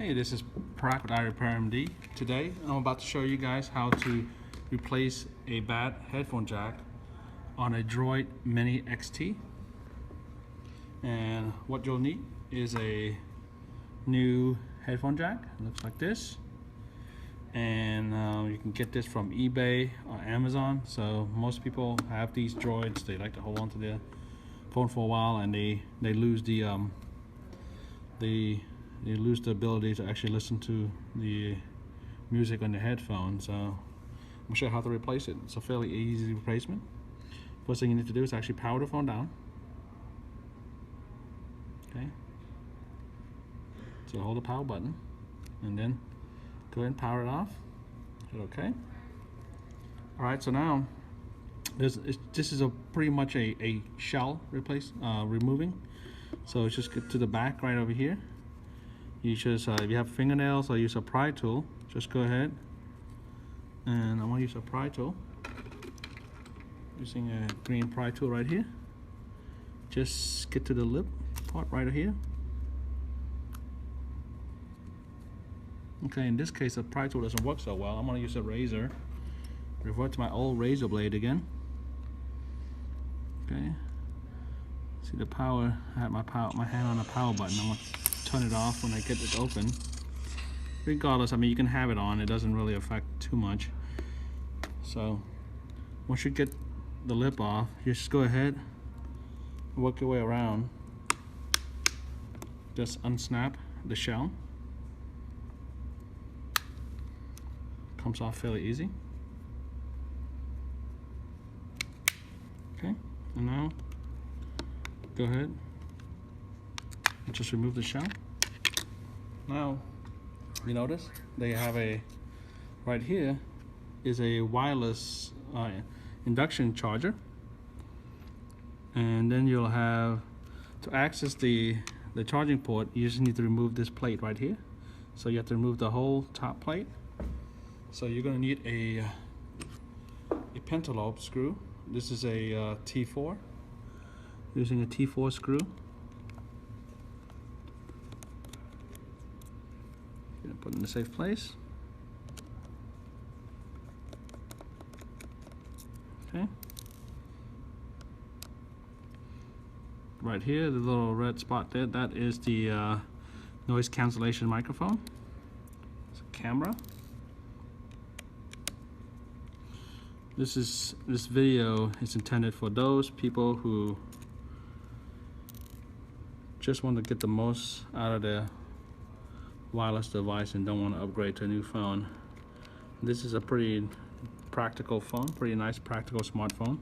Hey, this is Prac with iRepairMD. Today, I'm about to show you guys how to replace a bad headphone jack on a Droid Mini XT. And what you'll need is a new headphone jack. It looks like this. And you can get this from eBay or Amazon. So most people have these Droids. They like to hold on to their phone for a while, and they lose you lose the ability to actually listen to the music on the headphones. So I'm gonna show you how to replace it. It's a fairly easy replacement. First thing you need to do is actually power the phone down. Okay. So hold the power button and then go ahead and power it off. Hit OK. Alright, so now this is pretty much a shell removing. So it's just get to the back right over here. You just, if you have fingernails or use a pry tool, just go ahead. And I want to use a pry tool. Using a green pry tool right here. Just get to the lip part right here. Okay, in this case the pry tool doesn't work so well. I'm going to use a razor. Revert to my old razor blade again. Okay. See the power, I have my hand on the power button. I'm going to turn it off when I get it open. Regardless, I mean, you can have it on, it doesn't really affect too much. So once you get the lip off, you just go ahead, work your way around, just unsnap the shell. Comes off fairly easy. Okay, and now go ahead and just remove the shell. Now you notice they have right here is a wireless induction charger, and then you'll have to access the charging port. You just need to remove this plate right here. So you have to remove the whole top plate. So you're going to need a pentalobe screw. This is a T4. Using a T4 screw. Put it in a safe place. Okay. Right here, the little red spot there, that is the noise cancellation microphone. It's a camera. This video is intended for those people who just want to get the most out of their wireless device and don't want to upgrade to a new phone. This is a pretty practical phone, pretty nice practical smartphone,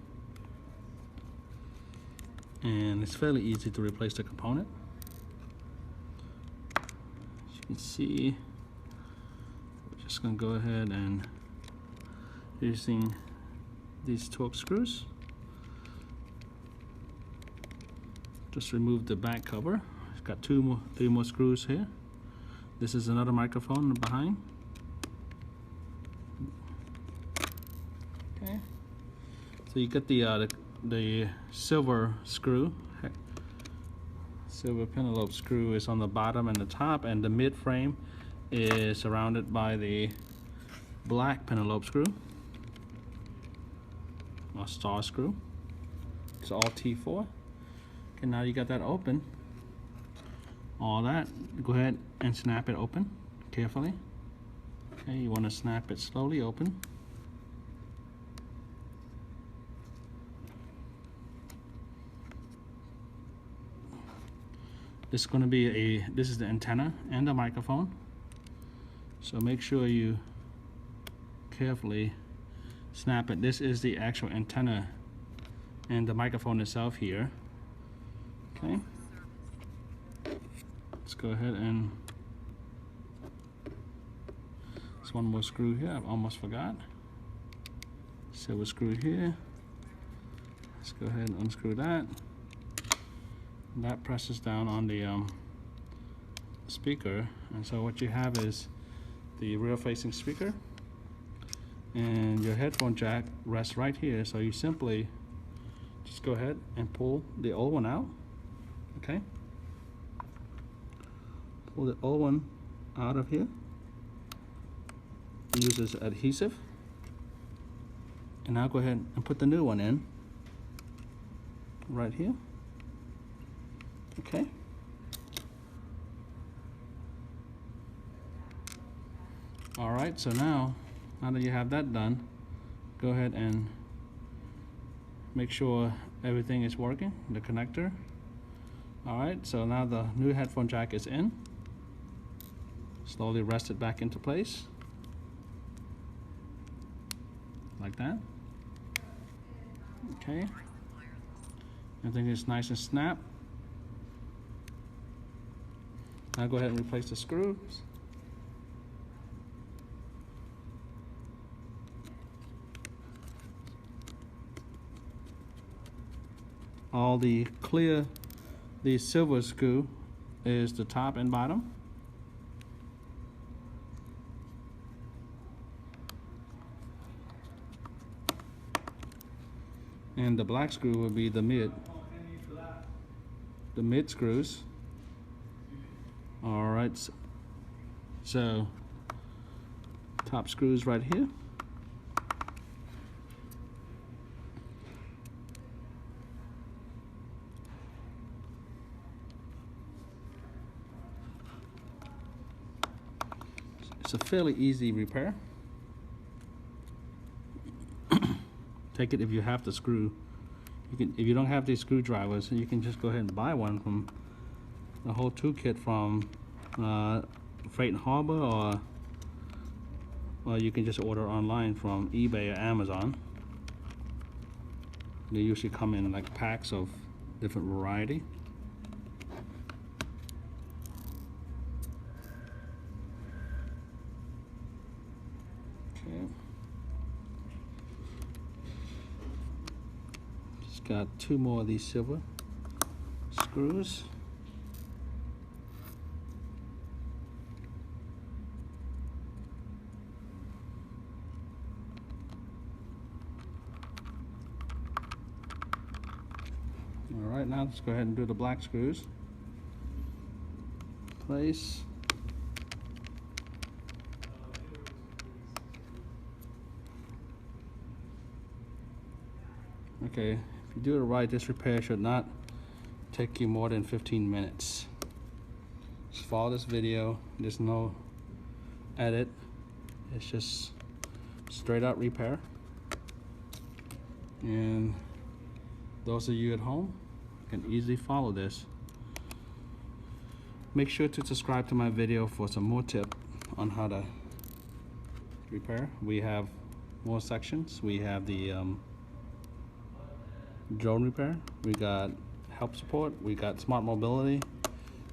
and it's fairly easy to replace the component. As you can see, we're just going to go ahead and using these Torx screws, just remove the back cover. It's got three more screws here. This is another microphone behind. Okay. So you get the silver screw. Silver pentalobe screw is on the bottom and the top, and the mid frame is surrounded by the black pentalobe screw, or star screw. It's all T4. Okay, now you got that open. All that, go ahead and snap it open carefully. Okay, you want to snap it slowly open. This is going to be this is the antenna and the microphone. So make sure you carefully snap it. This is the actual antenna and the microphone itself here. Okay. Let's go ahead and there's one more screw here. I almost forgot. Silver screw here. Let's go ahead and unscrew that. That presses down on the speaker, and so what you have is the rear-facing speaker, and your headphone jack rests right here. So you simply just go ahead and pull the old one out. Okay. Pull the old one out of here. Use this adhesive. And now go ahead and put the new one in right here. Okay. All right, so now that you have that done, go ahead and make sure everything is working, the connector. All right, so now the new headphone jack is in. Slowly rest it back into place, like that. Okay, everything is nice and snap. Now go ahead and replace the screws. All the silver screw is the top and bottom. And the black screw will be the mid screws. All right, so top screws right here. It's a fairly easy repair. Take it if you have the screw. If you don't have these screwdrivers, you can just go ahead and buy one from the whole toolkit from Freight and Harbor, or you can just order online from eBay or Amazon. They usually come in like packs of different variety. Okay. Just got two more of these silver screws. All right, now let's go ahead and do the black screws. Place. Okay, if you do it right, this repair should not take you more than 15 minutes. Just follow this video. There's no edit. It's just straight out repair. And those of you at home can easily follow this. Make sure to subscribe to my video for some more tips on how to repair. We have more sections. We have the drone repair, we got help support, we got smart mobility.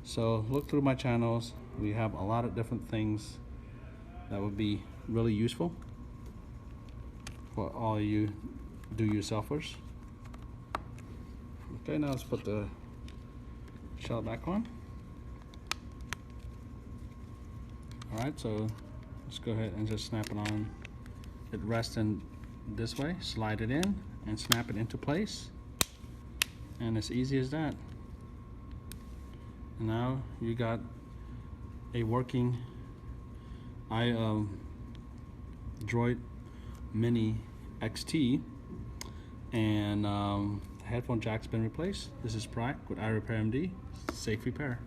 So look through my channels. We have a lot of different things that would be really useful for all you do-yourselfers. Okay, now let's put the shell back on. Alright, so let's go ahead and just snap it on. It rests in this way, slide it in and snap it into place, and as easy as that. And now you got a working Droid Mini XT, and the headphone jack's been replaced. This is Prak with iRepairMD. Safe repair.